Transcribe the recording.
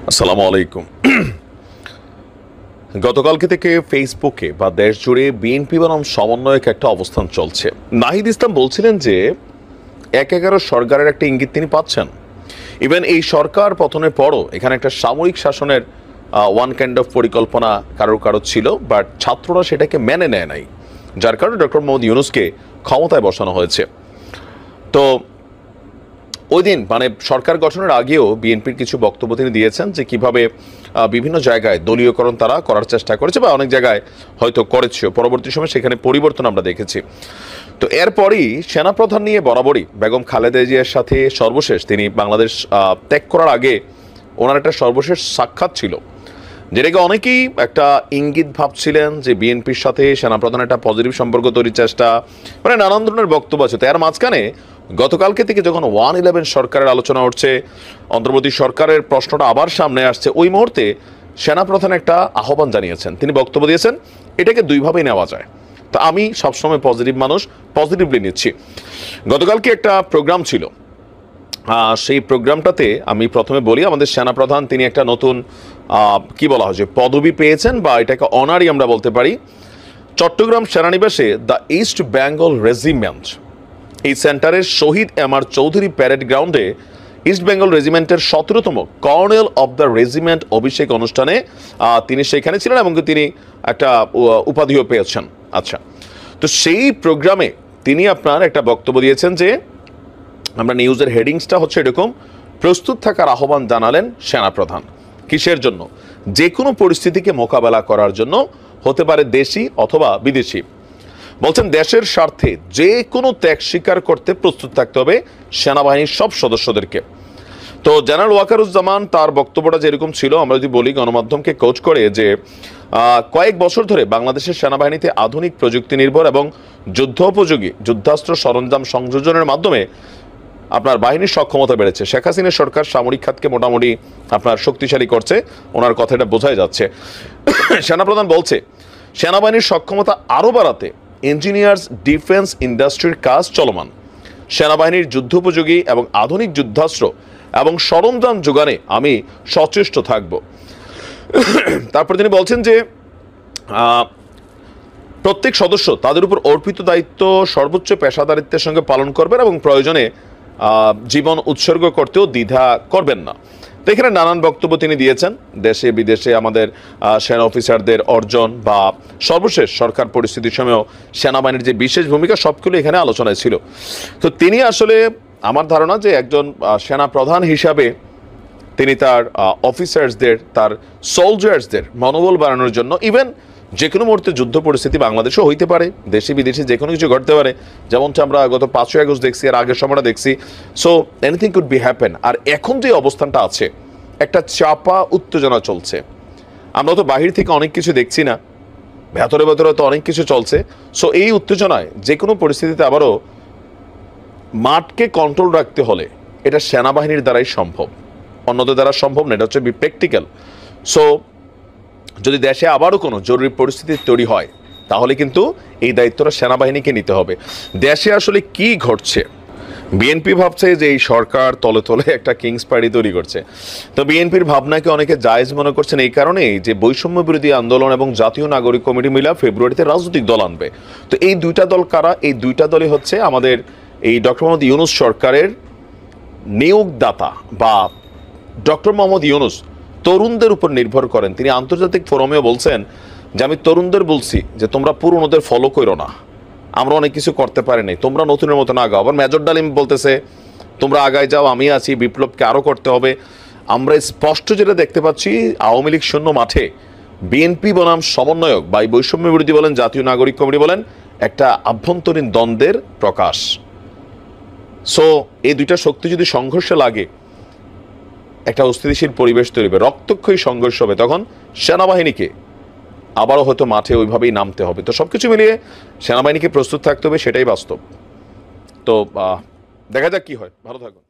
আসসালামু আলাইকুম। গতকালকে থেকে ফেসবুকে বা দেশ জুড়ে বিএনপি বনাম সমন্বয়ক একটা অবস্থান চলছে। নাহিদ ইসলাম বলছিলেন যে ১/১১ সরকারের একটা ইঙ্গিত তিনি পাচ্ছেন। ইভেন এই সরকার পতনের পরও এখানে একটা সামরিক শাসনের ওয়ান কাইন্ড অফ পরিকল্পনা কারো ছিল, বাট ছাত্ররা সেটাকে মেনে নেয় নাই, যার কারণে ডক্টর মোহাম্মদ ইউনূসকে ক্ষমতায় বসানো হয়েছে। তো ওই দিন মানে সরকার গঠনের আগেও বিএনপির কিছু বক্তব্য তিনি দিয়েছেন যে কিভাবে বিভিন্ন জায়গায় দলীয়করণ তারা করার চেষ্টা করেছে বা অনেক জায়গায় হয়তো করেছে, পরবর্তী সময় সেখানে পরিবর্তন আমরা দেখেছি। তো এরপরই সেনাপ্রধান নিয়ে বরাবরই বেগম খালেদা জিয়ার সাথে সর্বশেষ তিনি বাংলাদেশ ত্যাগ করার আগে ওনার একটা সর্বশেষ সাক্ষাৎ ছিল, যেটাকে অনেকেই একটা ইঙ্গিত ভাবছিলেন যে বিএনপির সাথে সেনাপ্রধানের একটা পজিটিভ সম্পর্ক তৈরির চেষ্টা, মানে নানান ধরনের বক্তব্য আছে। তো এর মাঝখানে গতকালকে থেকে যখন 1-11 সরকারের আলোচনা উঠছে, অন্তর্বর্তী সরকারের প্রশ্নটা আবার সামনে আসছে, ওই মুহূর্তে সেনাপ্রধান একটা আহ্বান জানিয়েছেন, তিনি বক্তব্য দিয়েছেন এটাকে দুইভাবেই নেওয়া যায়। তো আমি সবসময় পজিটিভ মানুষ, পজিটিভলি নিচ্ছি। গতকালকে একটা প্রোগ্রাম ছিল, সেই প্রোগ্রামটাতে আমি প্রথমে বলি আমাদের সেনাপ্রধান তিনি একটা নতুন কি বলা হয় যে পদবি পেয়েছেন, বা এটাকে অনারই আমরা বলতে পারি। চট্টগ্রাম সেনানিবাসে দ্য ইস্ট বেঙ্গল রেজিমেন্ট, এই সেন্টারের শহীদ এম.আর. চৌধুরী প্যারেড গ্রাউন্ডে ইস্ট বেঙ্গল রেজিমেন্টের 17তম কর্নেল অব দ্য রেজিমেন্ট অভিষেক অনুষ্ঠানে তিনি সেখানে ছিলেন এবং তিনি একটা উপাধিও পেয়েছেন। আচ্ছা, তো সেই প্রোগ্রামে তিনি আপনার একটা বক্তব্য দিয়েছেন যে আমরা নিউজের হেডিংসটা হচ্ছে এরকম, প্রস্তুত থাকার আহ্বান জানালেন সেনাপ্রধান। কিসের জন্য? যে কোনো পরিস্থিতিকে মোকাবেলা করার জন্য, হতে পারে দেশি অথবা বিদেশি। বলছেন দেশের স্বার্থে যে কোনো ত্যাগ স্বীকার করতে প্রস্তুত থাকতে হবে সেনাবাহিনীর সব সদস্যদেরকে। তো জেনারেল ওয়াকারুজ্জামান তার বক্তব্যটা যেরকম ছিল, আমরা যদি বলি গণমাধ্যমকে কোচ করে যে কয়েক বছর ধরে বাংলাদেশের সেনাবাহিনীতে আধুনিক প্রযুক্তি নির্ভর এবং যুদ্ধোপযোগী যুদ্ধাস্ত্র সরঞ্জাম সংযোজনের মাধ্যমে আপনার বাহিনীর সক্ষমতা বেড়েছে। শেখ হাসিনার সরকার সামরিক খাতকে মোটামুটি আপনার শক্তিশালী করছে, ওনার কথাটা বোঝাই যাচ্ছে। সেনাপ্রধান বলছে সেনাবাহিনীর সক্ষমতা আরও বাড়াতে ইঞ্জিনিয়ার্স ডিফেন্স ইন্ডাস্ট্রির কাজ চলমান, সেনাবাহিনীর যুদ্ধোপযোগী এবং আধুনিক যুদ্ধাস্ত্র এবং সরঞ্জাম যোগানে আমি সচেষ্ট থাকব। তারপর তিনি বলছেন যে প্রত্যেক সদস্য তাদের উপর অর্পিত দায়িত্ব সর্বোচ্চ পেশাদারিত্বের সঙ্গে পালন করবেন এবং প্রয়োজনে জীবন উৎসর্গ করতেও দ্বিধা করবেন না। তো এখানে নানান বক্তব্য তিনি দিয়েছেন, দেশে বিদেশে আমাদের সেনা অফিসারদের অর্জন বা সর্বশেষ সরকার পরিস্থিতির সময়ও সেনাবাহিনীর যে বিশেষ ভূমিকা, সবগুলো এখানে আলোচনায় ছিল। তো তিনি আসলে আমার ধারণা যে একজন সেনা প্রধান হিসাবে তিনি তার অফিসার্সদের, তার সোলজার্সদের মনোবল বাড়ানোর জন্য, ইভেন যে কোনো মুহূর্তে যুদ্ধ পরিস্থিতি বাংলাদেশেও হইতে পারে, দেশে বিদেশে যে কোনো কিছু ঘটতে পারে, যেমনটা আমরা গত 5ই আগস্ট দেখছি, আর আগের সময়টা দেখছি। So anything could be happen. আর এখন যে অবস্থানটা আছে, একটা চাপা উত্তেজনা চলছে, আমরা তো বাহির থেকে অনেক কিছু দেখছি না, ভেতরে ভেতরে তো অনেক কিছু চলছে। সো এই উত্তেজনায় যে কোনো পরিস্থিতিতে আবারও মাঠকে কন্ট্রোল রাখতে হলে এটা সেনাবাহিনীর দ্বারাই সম্ভব, অন্যদের দ্বারা সম্ভব না, এটা হচ্ছে প্র্যাকটিক্যাল। সো যদি দেশে আবারও কোনো জরুরি পরিস্থিতি তৈরি হয়, তাহলে কিন্তু এই দায়িত্বটা সেনাবাহিনীকে নিতে হবে। দেশে আসলে কি ঘটছে? বিএনপি ভাবছে যে এই সরকার তলে তলে একটা কিংস পার্টি তৈরি করছে। তো বিএনপির ভাবনাকে অনেকে জায়েজ মনে করছেন এই কারণেই যে বৈষম্য বিরোধী আন্দোলন এবং জাতীয় নাগরিক কমিটি মিলা ফেব্রুয়ারিতে রাজনৈতিক দল আনবে। তো এই দুইটা দল কারা? এই দুইটা দলই হচ্ছে আমাদের এই ডক্টর মোহাম্মদ ইউনূস সরকারের নিয়োগদাতা, বা ডক্টর মোহাম্মদ ইউনূস তরুণদের উপর নির্ভর করেন। তিনি আন্তর্জাতিক ফোরামেও বলছেন যে আমি তরুণদের বলছি যে তোমরা পুরনোদের ফলো করো না, আমরা অনেক কিছু করতে পারি নাই, তোমরা নতুনের মতো না আগাও। আবার মেজর ডালিম বলতেছে তোমরা আগায় যাও, আমি আছি, বিপ্লবকে আরও করতে হবে। আমরা স্পষ্ট যেটা দেখতে পাচ্ছি, আওয়ামী লীগ শূন্য মাঠে বিএনপি বনাম সমন্বয়ক বা বৈষম্য বিরোধী বলেন, জাতীয় নাগরিক কমিটি বলেন, একটা আভ্যন্তরীণ দ্বন্দ্বের প্রকাশ। সো এই দুইটা শক্তি যদি সংঘর্ষে লাগে, একটা অস্থিতিশীল পরিবেশ তৈরি হবে, রক্তক্ষয়ী সংঘর্ষ হবে, তখন সেনাবাহিনীকে আবারও হয়তো মাঠে ওইভাবেই নামতে হবে। তো সবকিছু মিলিয়ে সেনাবাহিনীকে প্রস্তুত থাকতে হবে, সেটাই বাস্তব। তো দেখা যাক কি হয়। ভালো থাকুন।